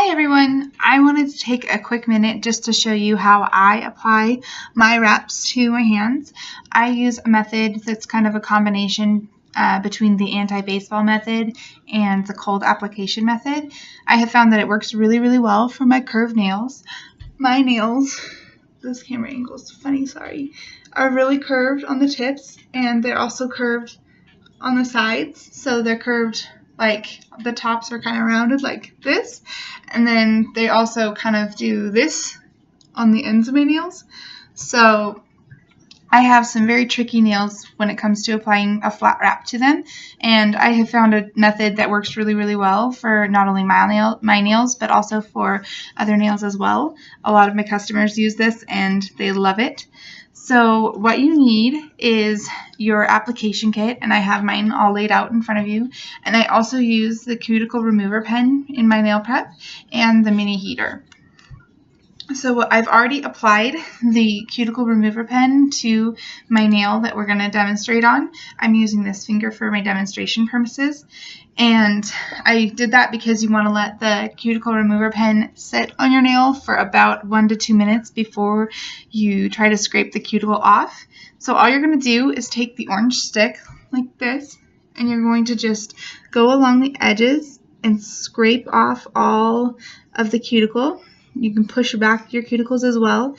Hi everyone! I wanted to take a quick minute just to show you how I apply my wraps to my hands. I use a method that's kind of a combination between the anti-baseball method and the cold application method. I have found that it works really well for my curved nails. My nails, this camera angle is funny, sorry, are really curved on the tips, and they're also curved on the sides, so they're curved like the tops are kind of rounded like this, and then they also kind of do this on the ends of my nails. So I have some very tricky nails when it comes to applying a flat wrap to them, and I have found a method that works really well for not only my nails but also for other nails as well. A lot of my customers use this and they love it. So what you need is your application kit, and I have mine all laid out in front of you, and I also use the cuticle remover pen in my nail prep and the mini heater. So I've already applied the cuticle remover pen to my nail that we're going to demonstrate on. I'm using this finger for my demonstration purposes, and I did that because you want to let the cuticle remover pen sit on your nail for about 1 to 2 minutes before you try to scrape the cuticle off. So all you're going to do is take the orange stick like this, and you're going to just go along the edges and scrape off all of the cuticle. You can push back your cuticles as well.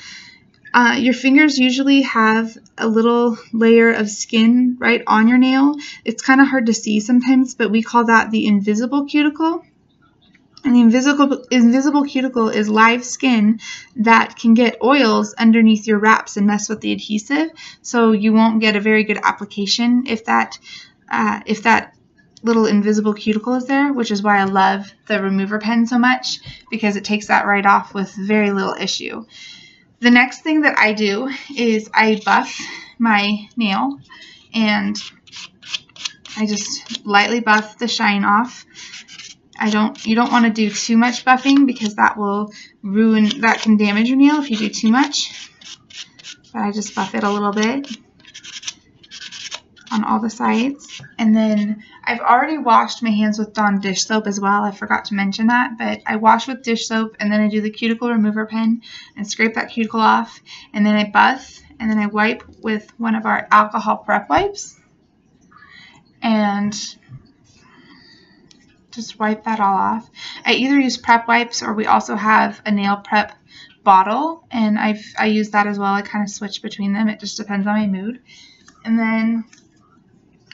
Your fingers usually have a little layer of skin right on your nail. It's kind of hard to see sometimes, but we call that the invisible cuticle. And the invisible cuticle is live skin that can get oils underneath your wraps and mess with the adhesive, so you won't get a very good application if that little invisible cuticle is there, which is why I love the remover pen so much, because it takes that right off with very little issue. The next thing that I do is I buff my nail, and I just lightly buff the shine off. You don't want to do too much buffing because that can damage your nail if you do too much. But I just buff it a little bit on all the sides. And then I've already washed my hands with Dawn dish soap as well. I forgot to mention that, but I wash with dish soap, and then I do the cuticle remover pen and scrape that cuticle off, and then I buff, and then I wipe with one of our alcohol prep wipes and just wipe that all off. I either use prep wipes, or we also have a nail prep bottle, and I use that as well. I kind of switch between them. It just depends on my mood. And then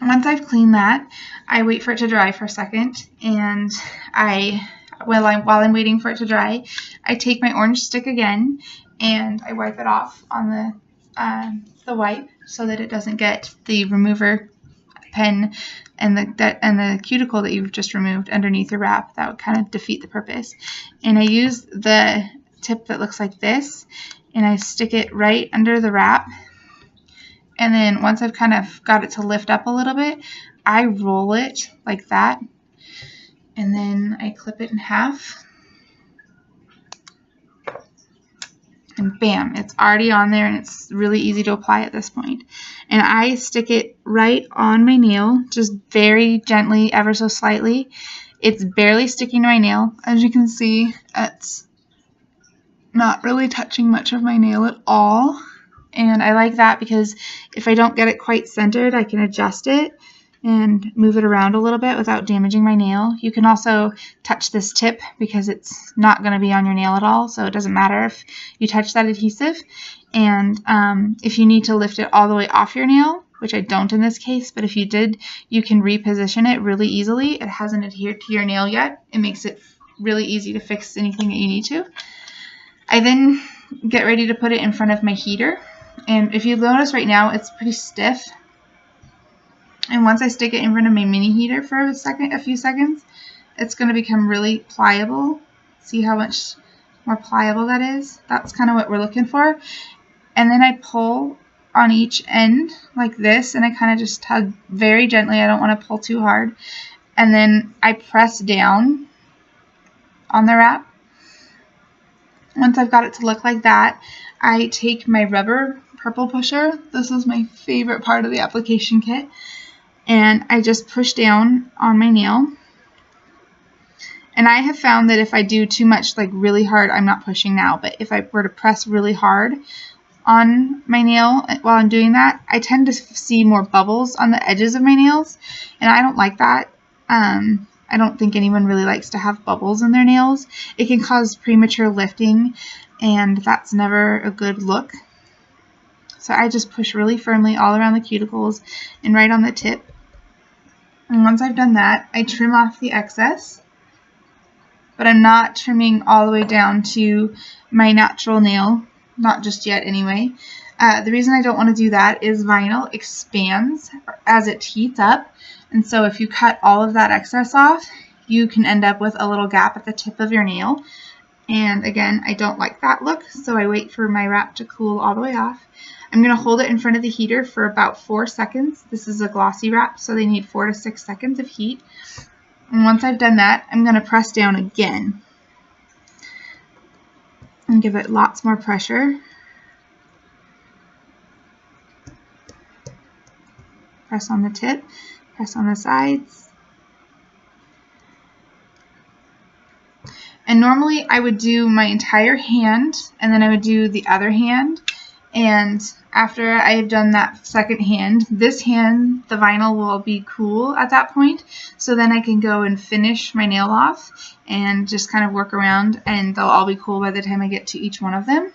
once I've cleaned that, I wait for it to dry for a second, and while I'm waiting for it to dry, I take my orange stick again and I wipe it off on the wipe so that it doesn't get the remover pen and the cuticle that you've just removed underneath your wrap. That would kind of defeat the purpose. And I use the tip that looks like this, and I stick it right under the wrap. And then once I've kind of got it to lift up a little bit, I roll it like that, and then I clip it in half, and bam, it's already on there, and it's really easy to apply at this point. And I stick it right on my nail, just very gently, ever so slightly. It's barely sticking to my nail. As you can see, it's not really touching much of my nail at all. And I like that because if I don't get it quite centered, I can adjust it and move it around a little bit without damaging my nail. You can also touch this tip because it's not going to be on your nail at all, so it doesn't matter if you touch that adhesive. And if you need to lift it all the way off your nail, which I don't in this case, but if you did, you can reposition it really easily. It hasn't adhered to your nail yet. It makes it really easy to fix anything that you need to. I then get ready to put it in front of my heater. And if you notice right now, it's pretty stiff. And once I stick it in front of my mini heater for a few seconds, it's going to become really pliable. See how much more pliable that is? That's kind of what we're looking for. And then I pull on each end like this, and I kind of just tug very gently. I don't want to pull too hard. And then I press down on the wrap. Once I've got it to look like that, I take my rubber purple pusher. This is my favorite part of the application kit. And I just push down on my nail. And I have found that if I do too much, like really hard, I'm not pushing now, but if I were to press really hard on my nail while I'm doing that, I tend to see more bubbles on the edges of my nails, and I don't like that. I don't think anyone really likes to have bubbles in their nails. It can cause premature lifting, and that's never a good look. So I just push really firmly all around the cuticles and right on the tip. And once I've done that, I trim off the excess, but I'm not trimming all the way down to my natural nail, not just yet anyway. The reason I don't want to do that is vinyl expands as it heats up, and so if you cut all of that excess off, you can end up with a little gap at the tip of your nail. And again, I don't like that look, so I wait for my wrap to cool all the way off. I'm going to hold it in front of the heater for about 4 seconds. This is a glossy wrap, so they need 4 to 6 seconds of heat. And once I've done that, I'm going to press down again and give it lots more pressure. Press on the tip, press on the sides. And normally I would do my entire hand, and then I would do the other hand. And after I have done that second hand, this hand, the vinyl will be cool at that point. So then I can go and finish my nail off and just kind of work around, and they'll all be cool by the time I get to each one of them.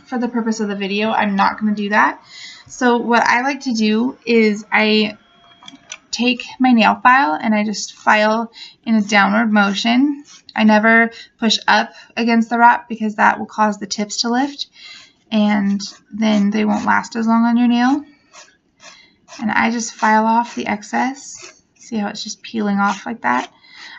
For the purpose of the video, I'm not going to do that. So what I like to do is I take my nail file and I just file in a downward motion. I never push up against the wrap because that will cause the tips to lift, and then they won't last as long on your nail. And I just file off the excess. See how it's just peeling off like that?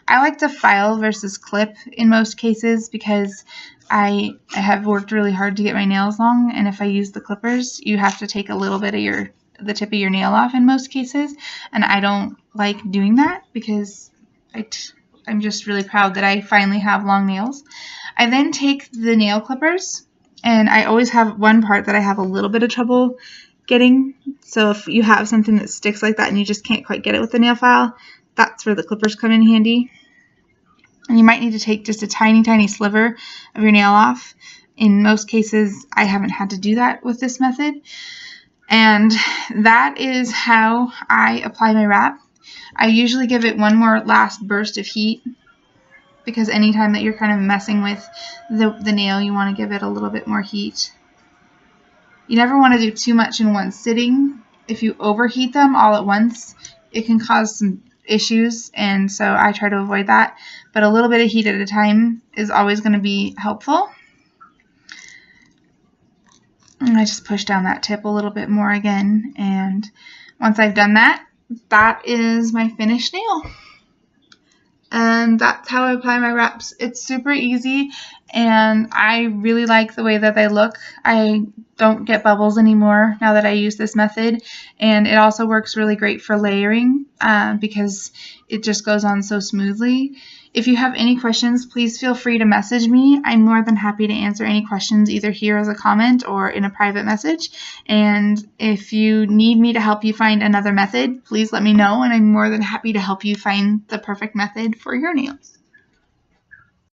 I like to file versus clip in most cases because I have worked really hard to get my nails long, and if I use the clippers, you have to take a little bit of the tip of your nail off in most cases, and I don't like doing that because I'm just really proud that I finally have long nails. I then take the nail clippers, and I always have one part that I have a little bit of trouble getting. So if you have something that sticks like that and you just can't quite get it with the nail file, that's where the clippers come in handy. And you might need to take just a tiny, tiny sliver of your nail off. In most cases, I haven't had to do that with this method. And that is how I apply my wrap. I usually give it one more last burst of heat, because anytime that you're kind of messing with the nail, you want to give it a little bit more heat. You never want to do too much in one sitting. If you overheat them all at once, it can cause some issues, and so I try to avoid that. But a little bit of heat at a time is always going to be helpful. And I just push down that tip a little bit more again, and once I've done that, that is my finished nail. And that's how I apply my wraps. It's super easy, and I really like the way that they look. I don't get bubbles anymore now that I use this method, and it also works really great for layering because it just goes on so smoothly. If you have any questions, please feel free to message me. I'm more than happy to answer any questions either here as a comment or in a private message. And if you need me to help you find another method, please let me know, and I'm more than happy to help you find the perfect method for your nails.